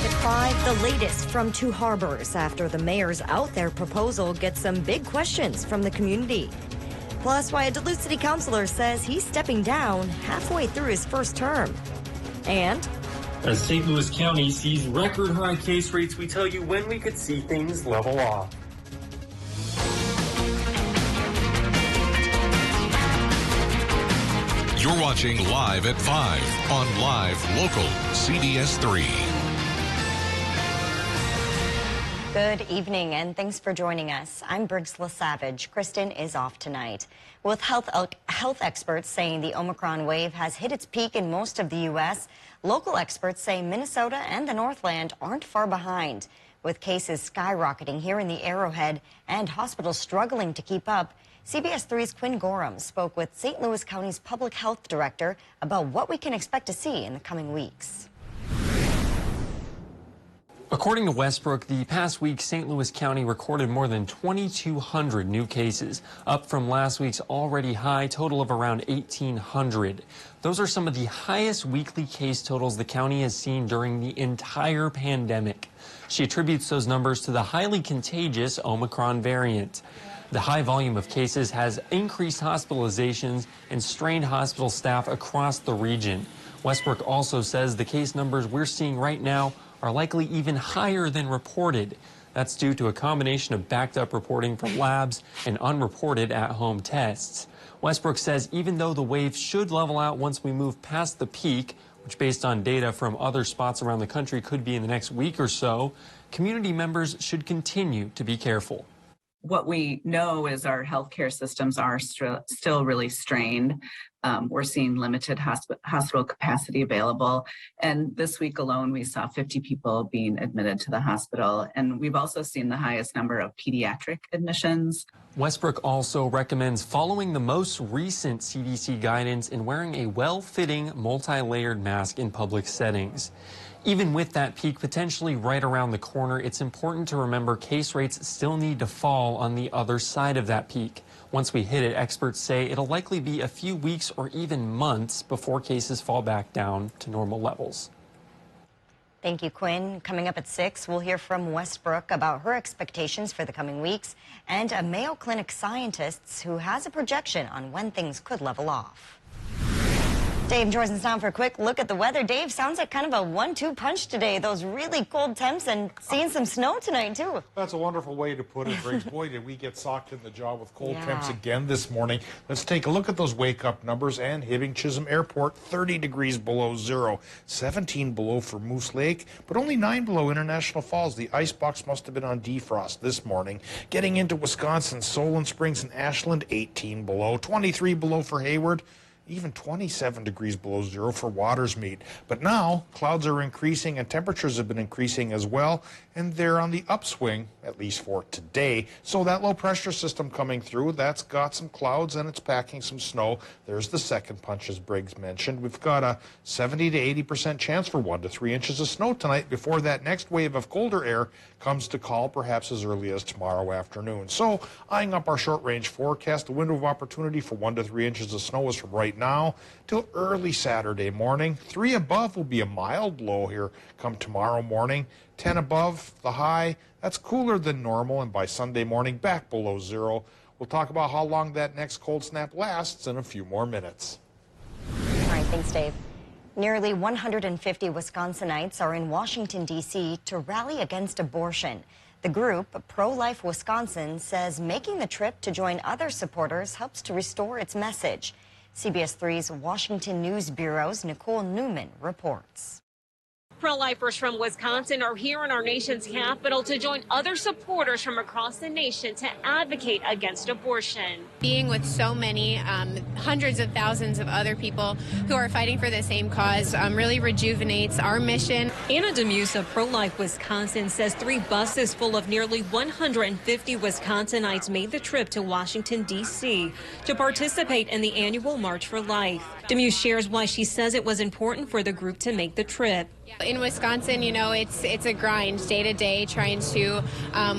at 5, the latest from Two Harbors after the mayor's out there proposal gets some big questions from the community. Plus, why a Duluth City councilor says he's stepping down halfway through his first term. And as St. Louis County sees record high case rates, we tell you when we could see things level off. You're watching Live at 5 on Live Local CBS3. Good evening, and thanks for joining us. I'm Briggs LaSavage. Kristen is off tonight. With health experts saying the Omicron wave has hit its peak in most of the U.S., local experts say Minnesota and the Northland aren't far behind. With cases skyrocketing here in the Arrowhead and hospitals struggling to keep up, CBS3's Quinn Gorham spoke with St. Louis County's public health director about what we can expect to see in the coming weeks. According to Westbrook, the past week, St. Louis County recorded more than 2,200 new cases, up from last week's already high total of around 1,800. Those are some of the highest weekly case totals the county has seen during the entire pandemic. She attributes those numbers to the highly contagious Omicron variant. The high volume of cases has increased hospitalizations and strained hospital staff across the region. Westbrook also says the case numbers we're seeing right now are likely even higher than reported. That's due to a combination of backed up reporting from labs and unreported at-home tests. Westbrook says even though the wave should level out once we move past the peak, which based on data from other spots around the country could be in the next week or so, community members should continue to be careful. What we know is our healthcare systems are still really strained. We're seeing limited hospital capacity available. And this week alone, we saw 50 people being admitted to the hospital. And we've also seen the highest number of pediatric admissions. Westbrook also recommends following the most recent CDC guidance and wearing a well-fitting, multi-layered mask in public settings. Even with that peak potentially right around the corner, it's important to remember case rates still need to fall on the other side of that peak. Once we hit it, experts say it'll likely be a few weeks or even months before cases fall back down to normal levels. Thank you, Quinn. Coming up at 6, we'll hear from Westbrook about her expectations for the coming weeks and a Mayo Clinic scientist who has a projection on when things could level off. Dave joins us now for a quick look at the weather. Dave, sounds like kind of a 1-2 punch today. Those really cold temps and seeing some snow tonight, too. That's a wonderful way to put it, Briggs. Boy, did we get socked in the jaw with cold temps again this morning. Let's take a look at those wake-up numbers. And Hibbing Chisholm Airport, 30 degrees below zero, 17 below for Moose Lake, but only 9 below International Falls. The icebox must have been on defrost this morning. Getting into Wisconsin, Solon Springs and Ashland, 18 below, 23 below for Hayward, even 27 degrees below zero for Watersmeet. But now clouds are increasing and temperatures have been increasing as well, and they're on the upswing, at least for today. So that low pressure system coming through, that's got some clouds and it's packing some snow. There's the second punch, as Briggs mentioned. We've got a 70 to 80% chance for 1 to 3 inches of snow tonight before that next wave of colder air comes to call perhaps as early as tomorrow afternoon. So eyeing up our short range forecast, the window of opportunity for 1 to 3 inches of snow is from right now till early Saturday morning. 3 above will be a mild low here come tomorrow morning. 10 above the high, that's cooler than normal, and by Sunday morning back below zero. We'll talk about how long that next cold snap lasts in a few more minutes. All right, thanks, Dave. Nearly 150 Wisconsinites are in Washington, D.C. to rally against abortion. The group, Pro-Life Wisconsin, says making the trip to join other supporters helps to restore its message. CBS3's Washington News Bureau's Nicole Newman reports. Pro-lifers from Wisconsin are here in our nation's capital to join other supporters from across the nation to advocate against abortion. Being with so many, hundreds of thousands of other people who are fighting for the same cause really rejuvenates our mission. Anna DeMuse of Pro-Life Wisconsin says 3 buses full of nearly 150 Wisconsinites made the trip to Washington, D.C. to participate in the annual March for Life. Demuse shares why she says it was important for the group to make the trip. In Wisconsin, you know, it's a grind day to day, trying to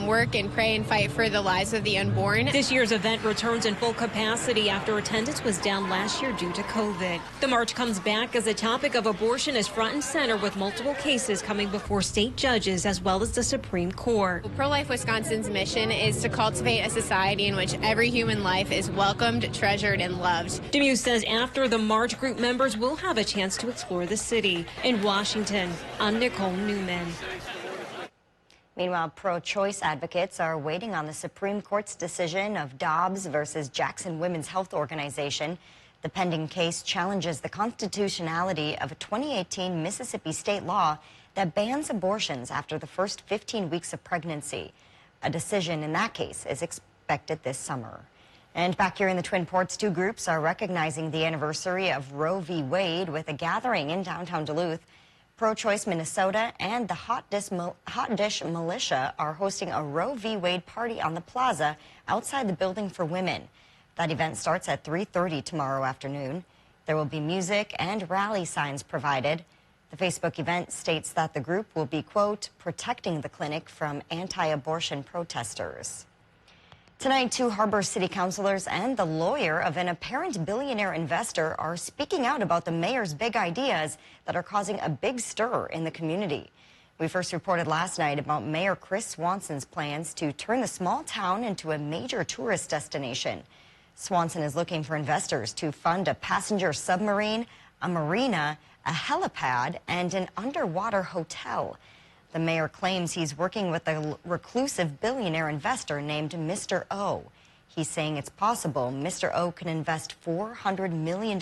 work and pray and fight for the lives of the unborn. This year's event returns in full capacity after attendance was down last year due to COVID. The march comes back as the topic of abortion is front and center, with multiple cases coming before state judges as well as the Supreme Court. Pro-Life Wisconsin's mission is to cultivate a society in which every human life is welcomed, treasured, and loved. Demuse says after the march, group members will have a chance to explore the city. In Washington, I'm Nicole Newman. Meanwhile, pro-choice advocates are waiting on the Supreme Court's decision of Dobbs versus Jackson Women's Health Organization. The pending case challenges the constitutionality of a 2018 Mississippi state law that bans abortions after the first 15 weeks of pregnancy. A decision in that case is expected this summer. And back here in the Twin Ports, two groups are recognizing the anniversary of Roe v. Wade with a gathering in downtown Duluth. Pro-Choice Minnesota and the Hot Dish Militia are hosting a Roe v. Wade party on the plaza outside the Building for Women. That event starts at 3:30 tomorrow afternoon. There will be music and rally signs provided. The Facebook event states that the group will be, quote, protecting the clinic from anti-abortion protesters. Tonight, two Harbor City councilors and the lawyer of an apparent billionaire investor are speaking out about the mayor's big ideas that are causing a big stir in the community. We first reported last night about Mayor Chris Swanson's plans to turn the small town into a major tourist destination. Swanson is looking for investors to fund a passenger submarine, a marina, a helipad, and an underwater hotel. The mayor claims he's working with a reclusive billionaire investor named Mr. O. He's saying it's possible Mr. O can invest $400 million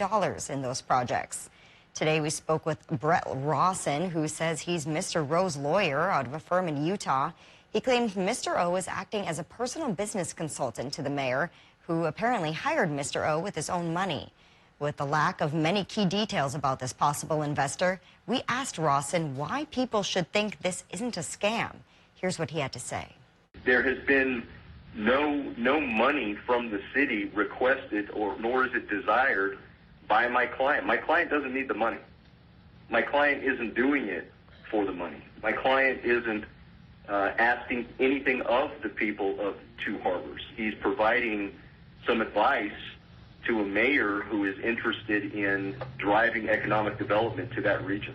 in those projects. Today we spoke with Brett Rawson, who says he's Mr. Ro's lawyer out of a firm in Utah. He claimed Mr. O is acting as a personal business consultant to the mayor, who apparently hired Mr. O with his own money. With the lack of many key details about this possible investor, we asked Rawson why people should think this isn't a scam. Here's what he had to say. There has been no money from the city requested, nor is it desired by my client. My client doesn't need the money. My client isn't doing it for the money. My client isn't asking anything of the people of Two Harbors. He's providing some advice to a mayor who is interested in driving economic development to that region.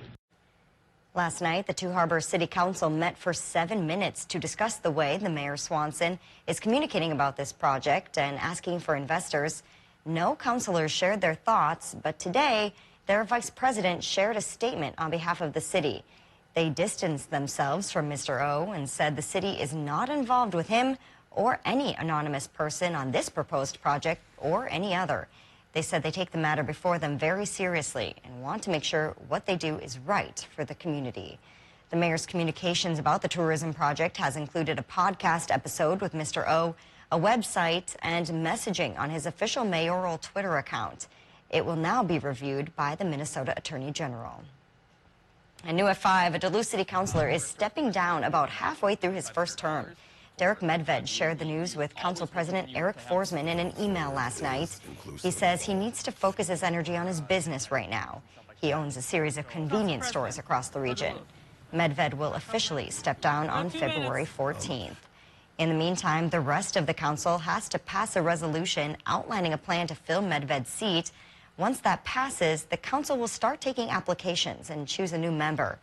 Last night, the Two Harbors City Council met for 7 minutes to discuss the way the Mayor Swanson is communicating about this project and asking for investors. No councilors shared their thoughts, but today, their vice president shared a statement on behalf of the city. They distanced themselves from Mr. O and said the city is not involved with him or any anonymous person on this proposed project or any other. They said they take the matter before them very seriously and want to make sure what they do is right for the community. The mayor's communications about the tourism project has included a podcast episode with Mr. O, a website, and messaging on his official mayoral Twitter account. It will now be reviewed by the Minnesota Attorney General. And new at 5, a Duluth City Councilor is stepping down about halfway through his first term. Derek Medved shared the news with Council President Eric Forsman in an email last night. He says he needs to focus his energy on his business right now. He owns a series of convenience stores across the region. Medved will officially step down on February 14th. In the meantime, the rest of the council has to pass a resolution outlining a plan to fill Medved's seat. Once that passes, the council will start taking applications and choose a new member.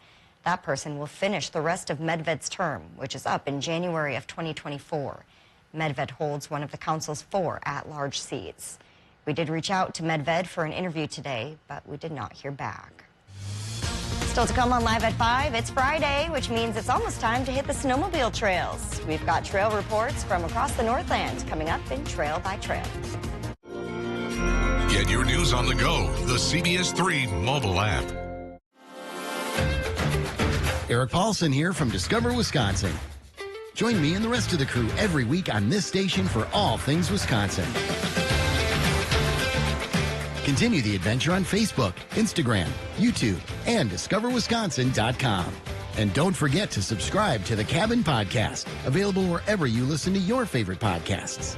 That person will finish the rest of Medved's term, which is up in January of 2024. Medved holds one of the council's 4 at-large seats. We did reach out to Medved for an interview today, but we did not hear back. Still to come on Live at 5, it's Friday, which means it's almost time to hit the snowmobile trails. We've got trail reports from across the Northland coming up in Trail by Trail. Get your news on the go, the CBS3 mobile app. Eric Paulson here from Discover Wisconsin. Join me and the rest of the crew every week on this station for all things Wisconsin. Continue the adventure on Facebook, Instagram, YouTube, and discoverwisconsin.com. And don't forget to subscribe to the Cabin Podcast, available wherever you listen to your favorite podcasts.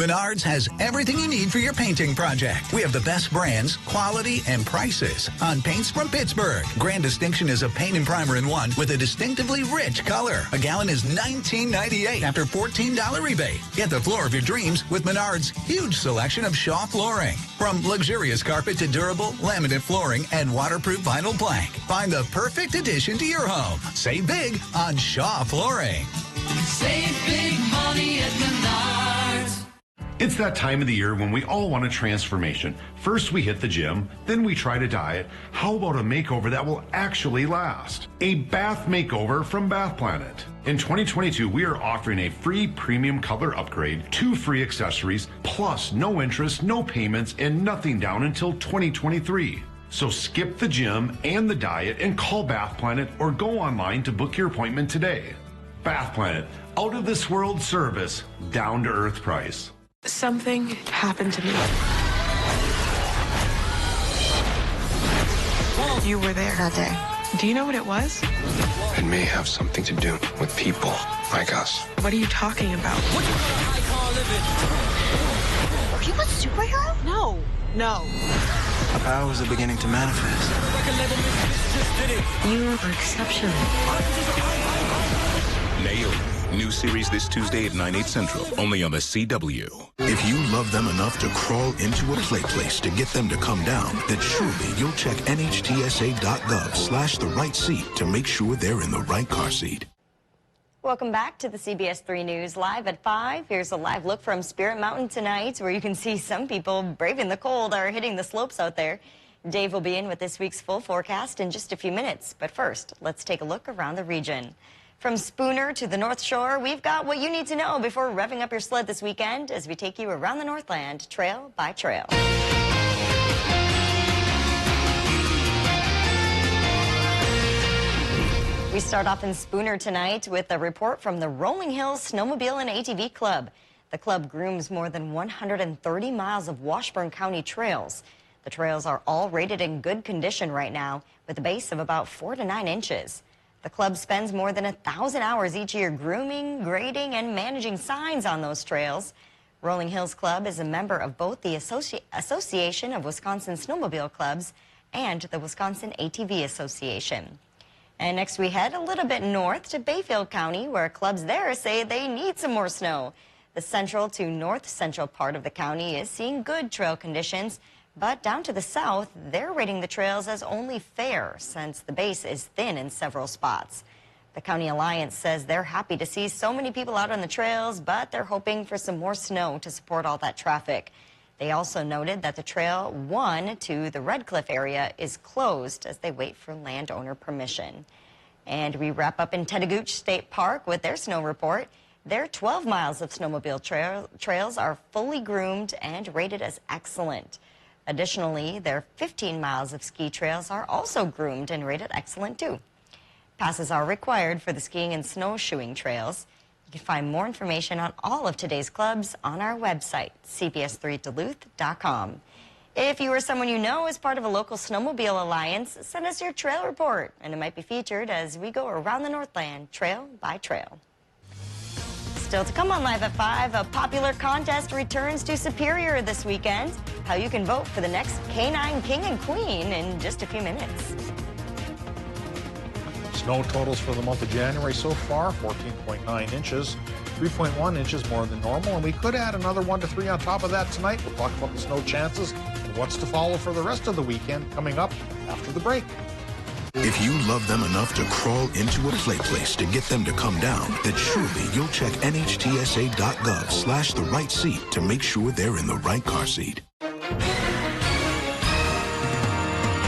Menards has everything you need for your painting project. We have the best brands, quality, and prices on paints from Pittsburgh. Grand Distinction is a paint and primer in one with a distinctively rich color. A gallon is $19.98 after $14 rebate. Get the floor of your dreams with Menards' huge selection of Shaw flooring. From luxurious carpet to durable laminate flooring and waterproof vinyl plank. Find the perfect addition to your home. Save big on Shaw flooring. Save big money at Menards. It's that time of the year when we all want a transformation. First we hit the gym, then we try to diet. How about a makeover that will actually last? A bath makeover from Bath Planet. In 2022, we are offering a free premium color upgrade, 2 free accessories, plus no interest, no payments, and nothing down until 2023. So skip the gym and the diet and call Bath Planet or go online to book your appointment today. Bath Planet, out of this world service, down to earth price. Something happened to me. You were there that day. Do you know what it was? It may have something to do with people like us. What are you talking about? Are you a superhero? No. Our powers are beginning to manifest. You are exceptional. Naomi. New series this Tuesday at 9/8 Central, only on the CW. If you love them enough to crawl into a play place to get them to come down, then surely you'll check NHTSA.gov/the right seat to make sure they're in the right car seat. Welcome back to the CBS3 News Live at 5. Here's a live look from Spirit Mountain tonight, where you can see some people braving the cold are hitting the slopes out there. Dave will be in with this week's full forecast in just a few minutes. But first, let's take a look around the region. From Spooner to the North Shore, we've got what you need to know before revving up your sled this weekend as we take you around the Northland, trail by trail. We start off in Spooner tonight with a report from the Rolling Hills Snowmobile and ATV Club. The club grooms more than 130 miles of Washburn County trails. The trails are all rated in good condition right now, with a base of about 4 to 9 inches. The club spends more than 1,000 hours each year grooming, grading, and managing signs on those trails. Rolling Hills Club is a member of both the Association of Wisconsin Snowmobile Clubs and the Wisconsin ATV Association. And next we head a little bit north to Bayfield County, where clubs there say they need some more snow. The central to north central part of the county is seeing good trail conditions, but down to the south, they're rating the trails as only fair since the base is thin in several spots. The County Alliance says they're happy to see so many people out on the trails, but they're hoping for some more snow to support all that traffic. They also noted that the Trail 1 to the Red Cliff area is closed as they wait for landowner permission. And we wrap up in Tetagooch State Park with their snow report. Their 12 miles of snowmobile trails are fully groomed and rated as excellent. Additionally, their 15 miles of ski trails are also groomed and rated excellent too. Passes are required for the skiing and snowshoeing trails. You can find more information on all of today's clubs on our website, CBS3Duluth.com. If you or someone you know is part of a local snowmobile alliance, send us your trail report, and it might be featured as we go around the Northland, trail by trail. Still to come on Live at 5, a popular contest returns to Superior this weekend. How you can vote for the next Canine King and Queen in just a few minutes. Snow totals for the month of January so far, 14.9 inches, 3.1 inches more than normal, and we could add another 1 to 3 on top of that tonight. We'll talk about the snow chances and what's to follow for the rest of the weekend coming up after the break. If you love them enough to crawl into a play place to get them to come down, then surely you'll check NHTSA.gov/the right seat to make sure they're in the right car seat.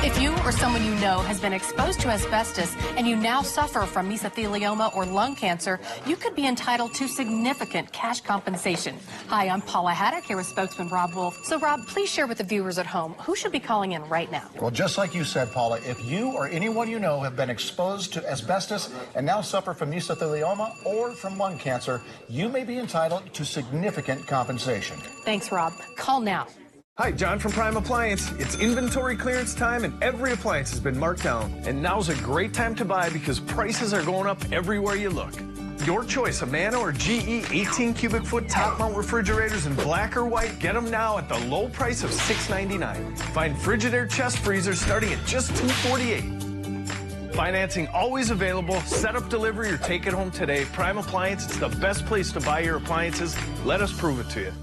If you or someone you know has been exposed to asbestos and you now suffer from mesothelioma or lung cancer, you could be entitled to significant cash compensation. Hi, I'm Paula Haddock here with spokesman Rob Wolf. So, Rob, please share with the viewers at home who should be calling in right now. Well, just like you said, Paula, if you or anyone you know have been exposed to asbestos and now suffer from mesothelioma or from lung cancer, you may be entitled to significant compensation. Thanks, Rob. Call now. Hi, John from Prime Appliance. It's inventory clearance time and every appliance has been marked down. And now's a great time to buy because prices are going up everywhere you look. Your choice of Nano or GE 18 cubic foot top mount refrigerators in black or white. Get them now at the low price of $6.99. Find Frigidaire chest freezers starting at just $248. Financing always available. Set up delivery or take it home today. Prime Appliance, it's the best place to buy your appliances. Let us prove it to you.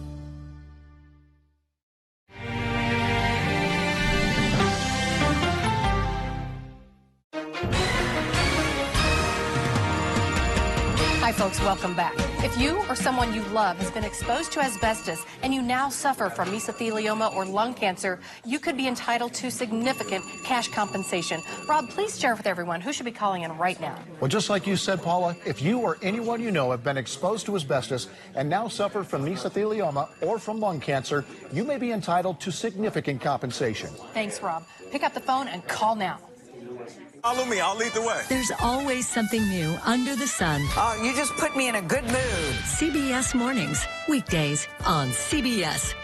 Hi, folks. Welcome back. If you or someone you love has been exposed to asbestos and you now suffer from mesothelioma or lung cancer, you could be entitled to significant cash compensation. Rob, please share with everyone who should be calling in right now. Well, just like you said, Paula, if you or anyone you know have been exposed to asbestos and now suffer from mesothelioma or from lung cancer, you may be entitled to significant compensation. Thanks, Rob. Pick up the phone and call now. Follow me, I'll lead the way. There's always something new under the sun. Oh, you just put me in a good mood. CBS Mornings, weekdays on CBS.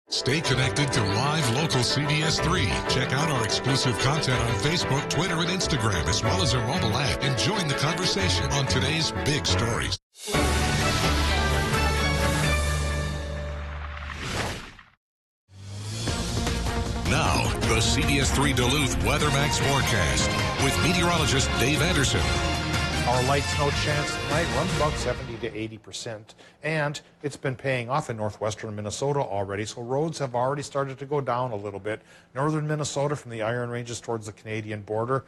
Stay connected to live local CBS3. Check out our exclusive content on Facebook, Twitter, and Instagram, as well as our mobile app, and join the conversation on today's big stories. Now, the CBS3 Duluth WeatherMax forecast with meteorologist Dave Anderson. Our light snow chance tonight runs about 70 to 80%, and it's been paying off in northwestern Minnesota already, so roads have already started to go down a little bit. Northern Minnesota from the Iron Ranges towards the Canadian border,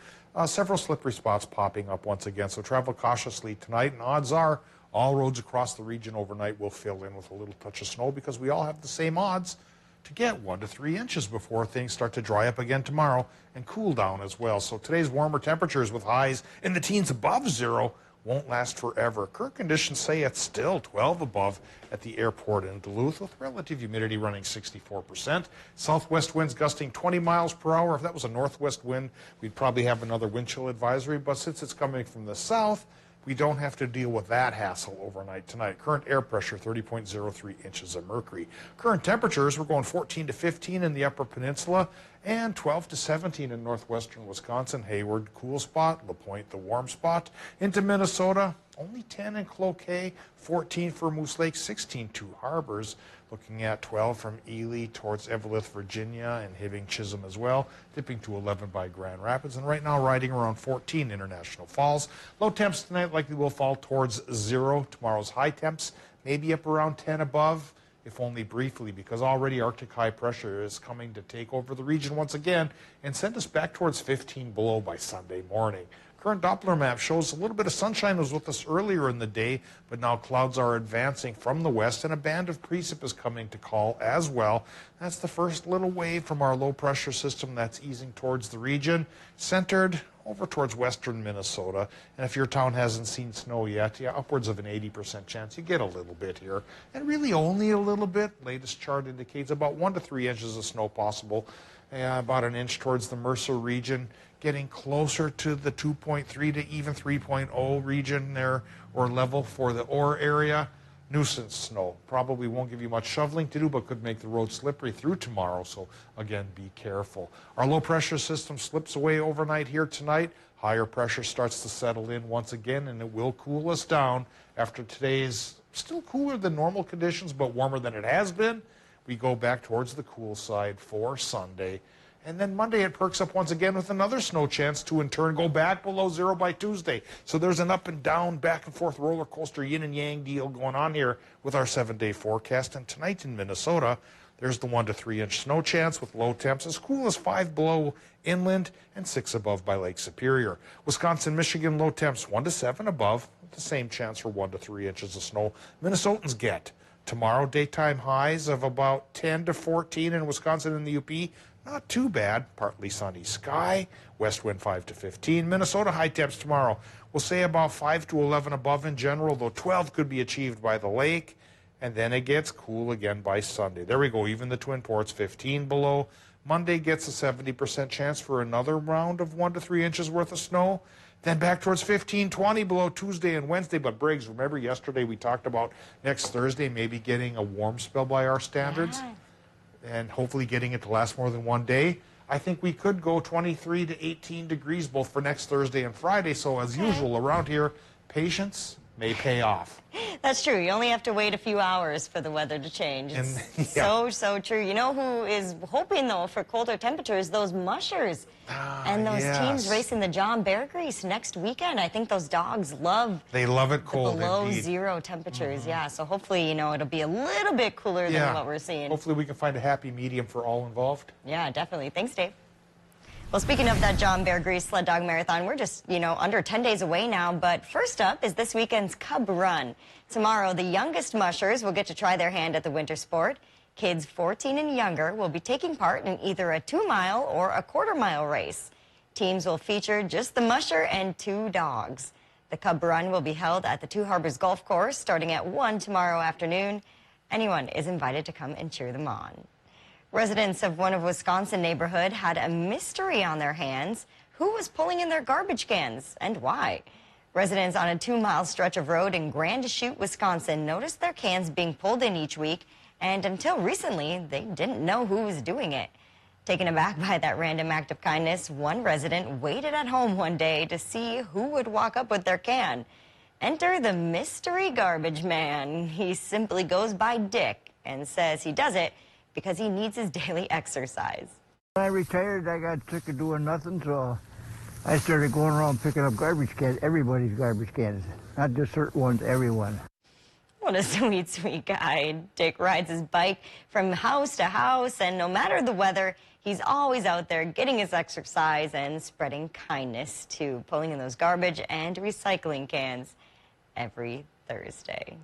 several slippery spots popping up once again, so travel cautiously tonight, and odds are all roads across the region overnight will fill in with a little touch of snow because we all have the same odds to get 1 to 3 inches before things start to dry up again tomorrow and cool down as well. So today's warmer temperatures with highs in the teens above zero won't last forever. Current conditions say it's still 12 above at the airport in Duluth with relative humidity running 64%. Southwest winds gusting 20 miles per hour. If that was a northwest wind, we'd probably have another wind chill advisory, but since it's coming from the south, we don't have to deal with that hassle overnight tonight. Current air pressure, 30.03 inches of mercury. Current temperatures, we're going 14 to 15 in the Upper Peninsula and 12 to 17 in northwestern Wisconsin. Hayward, cool spot. LaPointe, the warm spot. Into Minnesota, only 10 in Cloquet, 14 for Moose Lake, 16 Two Harbors. Looking at 12 from Ely towards Eveleth, Virginia, and Hibbing, Chisholm as well. Dipping to 11 by Grand Rapids, and right now riding around 14 International Falls. Low temps tonight likely will fall towards 0. Tomorrow's high temps maybe up around 10 above, if only briefly, because already Arctic high pressure is coming to take over the region once again and send us back towards 15 below by Sunday morning. Current Doppler map shows a little bit of sunshine was with us earlier in the day, but now clouds are advancing from the west and a band of precip is coming to call as well. That's the first little wave from our low pressure system that's easing towards the region, centered over towards western Minnesota. And if your town hasn't seen snow yet, upwards of an 80% chance you get a little bit here. And really only a little bit. Latest chart indicates about 1 to 3 inches of snow possible. About an inch towards the Mercer region, getting closer to the 2.3 to even 3.0 region there, or level for the Orr area. Nuisance snow. Probably won't give you much shoveling to do, but could make the road slippery through tomorrow, so again, be careful. Our low pressure system slips away overnight here tonight. Higher pressure starts to settle in once again, and it will cool us down after today's still cooler than normal conditions, but warmer than it has been. We go back towards the cool side for Sunday. And then Monday it perks up once again with another snow chance to in turn go back below 0 by Tuesday. So there's an up and down, back and forth roller coaster yin and yang deal going on here with our 7-day forecast. And tonight in Minnesota, there's the 1 to 3 inch snow chance with low temps as cool as 5 below inland and 6 above by Lake Superior. Wisconsin, Michigan, low temps 1 to 7 above, with the same chance for 1 to 3 inches of snow Minnesotans get. Tomorrow, daytime highs of about 10 to 14 in Wisconsin and the UP. Not too bad. Partly sunny sky. West wind 5 to 15. Minnesota high temps tomorrow. We'll say about 5 to 11 above in general, though 12 could be achieved by the lake. And then it gets cool again by Sunday. There we go. Even the Twin Ports 15 below. Monday gets a 70% chance for another round of 1 to 3 inches worth of snow. Then back towards 15, 20 below Tuesday and Wednesday. But Briggs, remember yesterday we talked about next Thursday maybe getting a warm spell by our standards and hopefully getting it to last more than 1 day. I think we could go 23 to 18 degrees both for next Thursday and Friday. So as usual around here, patience may pay off. That's true. You only have to wait a few hours for the weather to change. It's so true. You know who is hoping, though, for colder temperatures? Those mushers. And those teams racing the John Bear Grease next weekend. I think those dogs love it cold, below indeed. zero temperatures. Yeah, so hopefully, you know, it'll be a little bit cooler than what we're seeing. Hopefully we can find a happy medium for all involved. Yeah, definitely. Thanks, Dave. Well, speaking of that John Bear Grease Sled Dog Marathon, we're just, you know, under 10 days away now. But first up is this weekend's Cub Run. Tomorrow, the youngest mushers will get to try their hand at the winter sport. Kids 14 and younger will be taking part in either a 2-mile or a quarter-mile race. Teams will feature just the musher and 2 dogs. The Cub Run will be held at the Two Harbors Golf Course starting at 1 tomorrow afternoon. Anyone is invited to come and cheer them on. Residents of one of Wisconsin neighborhood had a mystery on their hands. Who was pulling in their garbage cans and why? Residents on a 2-mile stretch of road in Grand Chute, Wisconsin noticed their cans being pulled in each week, and until recently, they didn't know who was doing it. Taken aback by that random act of kindness, one resident waited at home one day to see who would walk up with their can. Enter the mystery garbage man. He simply goes by Dick and says he does it because he needs his daily exercise. When I retired, I got sick of doing nothing, so I started going around picking up garbage cans, everybody's garbage cans, not just certain ones, everyone. What a sweet, sweet guy. Dick rides his bike from house to house, and no matter the weather, he's always out there getting his exercise and spreading kindness too, pulling in those garbage and recycling cans every Thursday.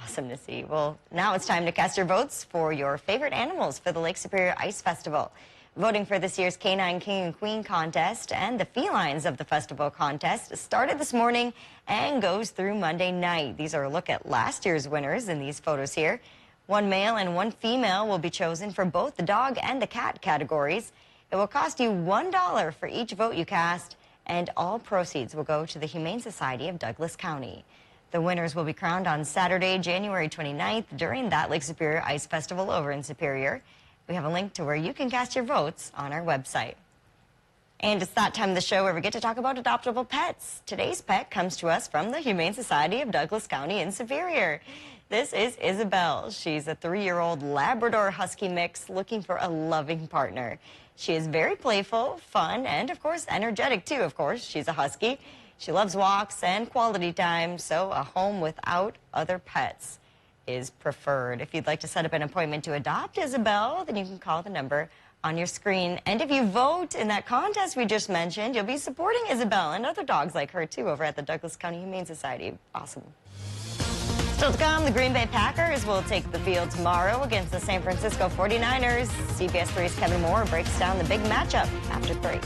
Awesome to see. Well, now it's time to cast your votes for your favorite animals for the Lake Superior Ice Festival. Voting for this year's Canine King and Queen contest and the felines of the festival contest started this morning and goes through Monday night. These are a look at last year's winners in these photos here. 1 male and 1 female will be chosen for both the dog and the cat categories. It will cost you $1 for each vote you cast, and all proceeds will go to the Humane Society of Douglas County. The winners will be crowned on Saturday, January 29th during that Lake Superior Ice Festival over in Superior. We have a link to where you can cast your votes on our website. And it's that time of the show where we get to talk about adoptable pets. Today's pet comes to us from the Humane Society of Douglas County in Superior. This is Isabel. She's a 3-year-old Labrador Husky mix looking for a loving partner. She is very playful, fun, and of course energetic too, of course. She's a Husky. She loves walks and quality time, so a home without other pets is preferred. If you'd like to set up an appointment to adopt Isabel, then you can call the number on your screen. And if you vote in that contest we just mentioned, you'll be supporting Isabel and other dogs like her too over at the Douglas County Humane Society. Awesome. Still to come, the Green Bay Packers will take the field tomorrow against the San Francisco 49ers. CBS3's Kevin Moore breaks down the big matchup after 3.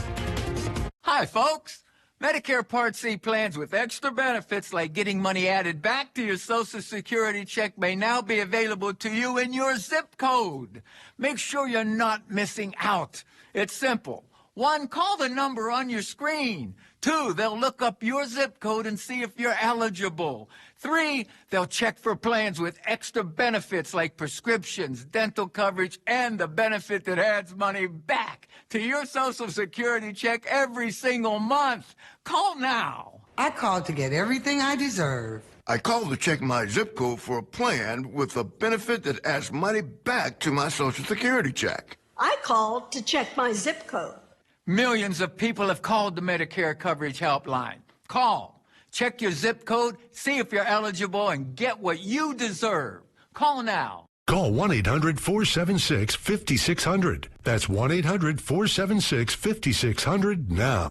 Hi, folks. Medicare Part C plans with extra benefits like getting money added back to your Social Security check may now be available to you in your zip code. Make sure you're not missing out. It's simple. 1, call the number on your screen. 2, they'll look up your zip code and see if you're eligible. 3, they'll check for plans with extra benefits like prescriptions, dental coverage, and the benefit that adds money back to your Social Security check every single month. Call now. I called to get everything I deserve. I called to check my zip code for a plan with a benefit that adds money back to my Social Security check. I called to check my zip code. Millions of people have called the Medicare Coverage Helpline. Call, check your zip code, see if you're eligible, and get what you deserve. Call now. Call 1-800-476-5600. That's 1-800-476-5600 now.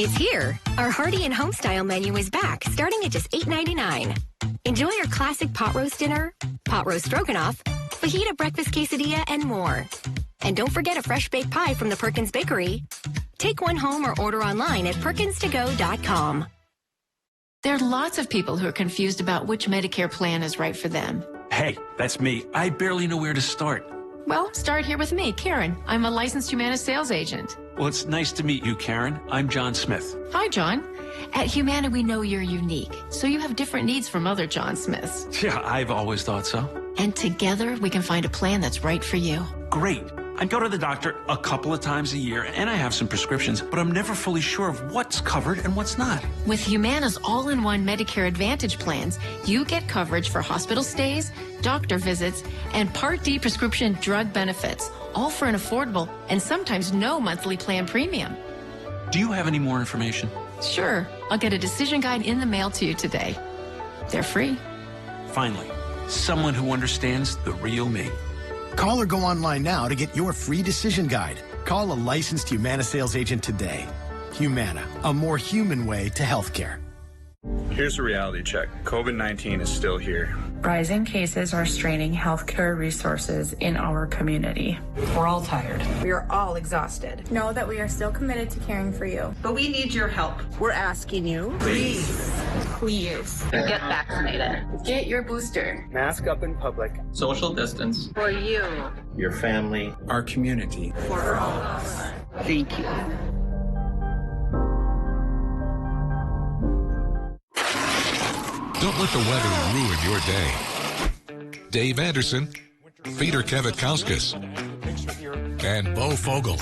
It's here. Our hearty and homestyle menu is back, starting at just $8.99. Enjoy our classic pot roast dinner, pot roast stroganoff, fajita breakfast quesadilla, and more. And don't forget a fresh baked pie from the Perkins Bakery. Take one home or order online at perkinstogo.com. There are lots of people who are confused about which Medicare plan is right for them. Hey, that's me. I barely know where to start. Well, start here with me, Karen. I'm a licensed Humana sales agent. Well, it's nice to meet you, Karen. I'm John Smith. Hi, John. At Humana, we know you're unique, so you have different needs from other John Smiths. Yeah, I've always thought so. And together, we can find a plan that's right for you. Great. I go to the doctor a couple of times a year, and I have some prescriptions, but I'm never fully sure of what's covered and what's not. With Humana's all-in-one Medicare Advantage plans, you get coverage for hospital stays, doctor visits, and Part D prescription drug benefits, all for an affordable and sometimes no monthly plan premium. Do you have any more information? Sure. I'll get a decision guide in the mail to you today. They're free. Finally, someone who understands the real me. Call or go online now to get your free decision guide. Call a licensed Humana sales agent today. Humana, a more human way to healthcare. Here's a reality check. COVID-19 is still here. Rising cases are straining healthcare resources in our community. We're all tired. We are all exhausted. Know that we are still committed to caring for you. But we need your help. We're asking you, please, get vaccinated. get your booster. Mask up in public. Social distance. For you. Your family. Our community. For all of us. Thank you. Don't let the weather ruin your day. Dave Anderson, Peter Kevitkauskas, and Bo Fogel.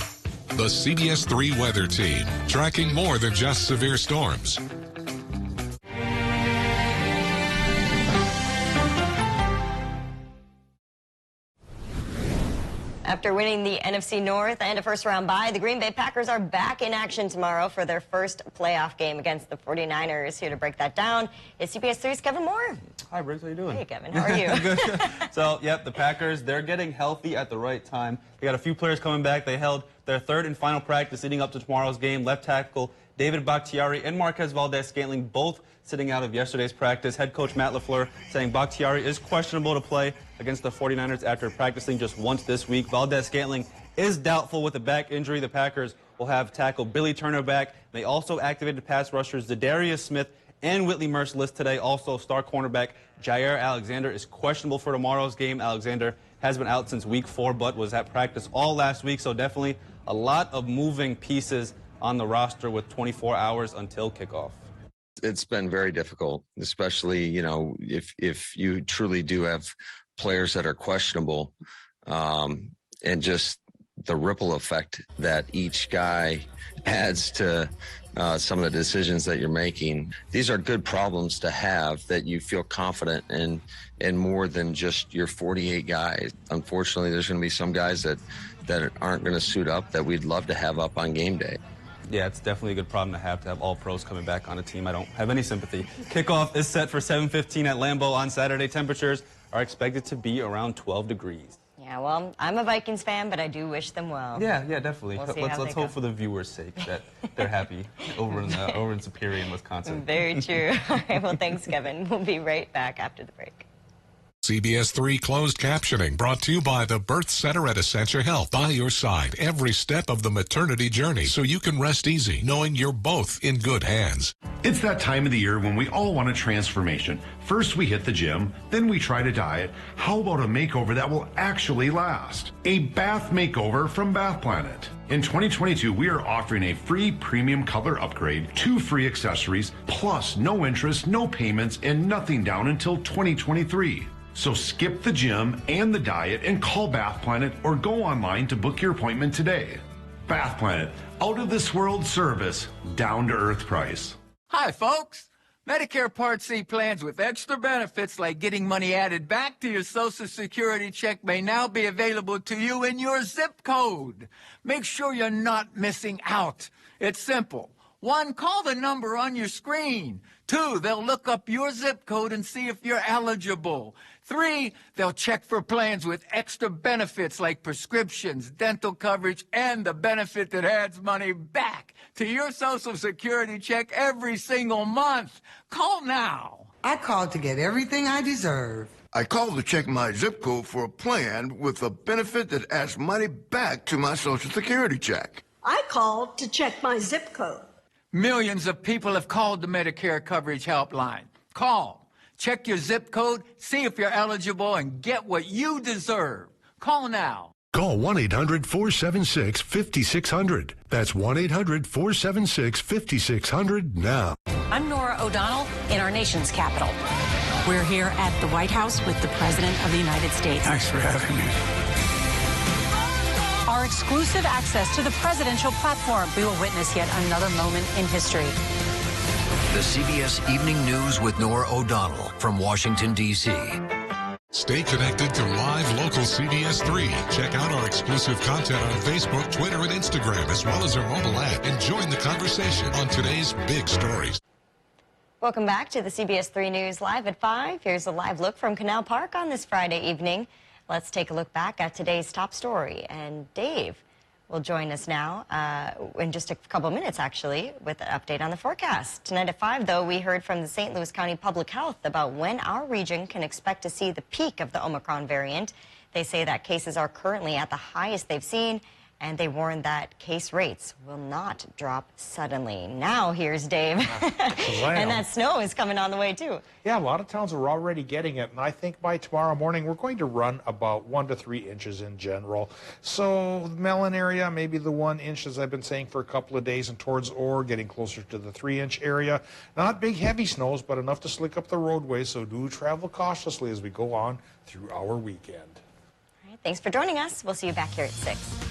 The CBS 3 weather team, tracking more than just severe storms. After winning the NFC North and a first-round bye, the Green Bay Packers are back in action tomorrow for their first playoff game against the 49ers. Here to break that down is CBS 3's Kevin Moore. Hi, Briggs. How you doing? Hey, Kevin. How are you? Good. So, yep, the Packers, they're getting healthy at the right time. They got a few players coming back. They held their third and final practice leading up to tomorrow's game. Left tackle David Bakhtiari and Marquez Valdez-Scantling both sitting out of yesterday's practice. Head coach Matt LaFleur saying Bakhtiari is questionable to play against the 49ers after practicing just once this week. Valdez-Scantling is doubtful with a back injury. The Packers will have tackle Billy Turner back. They also activated pass rushers Zadarius Smith and Whitley Merciless today. Also, star cornerback Jair Alexander is questionable for tomorrow's game. Alexander has been out since week 4, but was at practice all last week. So definitely a lot of moving pieces on the roster with 24 hours until kickoff. It's been very difficult, especially, you know, if you truly do have players that are questionable, and just the ripple effect that each guy adds to some of the decisions that you're making. These are good problems to have, that you feel confident in more than just your 48 guys. Unfortunately, there's going to be some guys that aren't going to suit up that we'd love to have up on game day. Yeah, it's definitely a good problem to have all pros coming back on a team. I don't have any sympathy. Kickoff is set for 7:15 at Lambeau on Saturday. Temperatures are expected to be around 12 degrees. Yeah, well, I'm a Vikings fan, but I do wish them well. Yeah, definitely. Let's hope for the viewers' sake that they're happy over in Superior in Wisconsin. Very true. All right, well, thanks, Kevin. We'll be right back after the break. CBS 3 closed captioning brought to you by the Birth Center at Essentia Health. By your side every step of the maternity journey so you can rest easy knowing you're both in good hands. It's that time of the year when we all want a transformation. First we hit the gym, then we try to diet. How about a makeover that will actually last? A bath makeover from Bath Planet. In 2022, we are offering a free premium color upgrade, 2 free accessories, plus no interest, no payments, and nothing down until 2023. So skip the gym and the diet and call Bath Planet or go online to book your appointment today. Bath Planet, out of this world service, down to earth price. Hi, folks. Medicare Part C plans with extra benefits like getting money added back to your Social Security check may now be available to you in your zip code. Make sure you're not missing out. It's simple. 1, call the number on your screen. 2, they'll look up your zip code and see if you're eligible. 3, they'll check for plans with extra benefits like prescriptions, dental coverage, and the benefit that adds money back to your Social Security check every single month. Call now. I called to get everything I deserve. I called to check my zip code for a plan with a benefit that adds money back to my Social Security check. I called to check my zip code. Millions of people have called the Medicare Coverage Helpline. Call, check your zip code, see if you're eligible, and get what you deserve. Call now. Call 1-800-476-5600. That's 1-800-476-5600 now. I'm Nora O'Donnell in our nation's capital. We're here at the White House with the President of the United States. Thanks for having me. Our exclusive access to the presidential platform. We will witness yet another moment in history. The CBS Evening News with Nora O'Donnell from Washington, D.C. Stay connected to live local CBS3. Check out our exclusive content on Facebook, Twitter, and Instagram, as well as our mobile app, and join the conversation on today's big stories. Welcome back to the CBS3 News Live at 5. Here's a live look from Canal Park on this Friday evening. Let's take a look back at today's top story. And Dave will join us now in just a couple minutes, actually, with an update on the forecast. Tonight at 5, though, we heard from the St. Louis County Public Health about when our region can expect to see the peak of the Omicron variant. They say that cases are currently at the highest they've seen, and they warn that case rates will not drop suddenly. Now here's Dave. And that snow is coming on the way, too. Yeah, a lot of towns are already getting it, and I think by tomorrow morning we're going to run about 1 to 3 inches in general. So the Mellon area, maybe the 1 inch, as I've been saying, for a couple of days, and towards Orr, getting closer to the 3-inch area. Not big, heavy snows, but enough to slick up the roadway, so do travel cautiously as we go on through our weekend. All right, thanks for joining us. We'll see you back here at 6.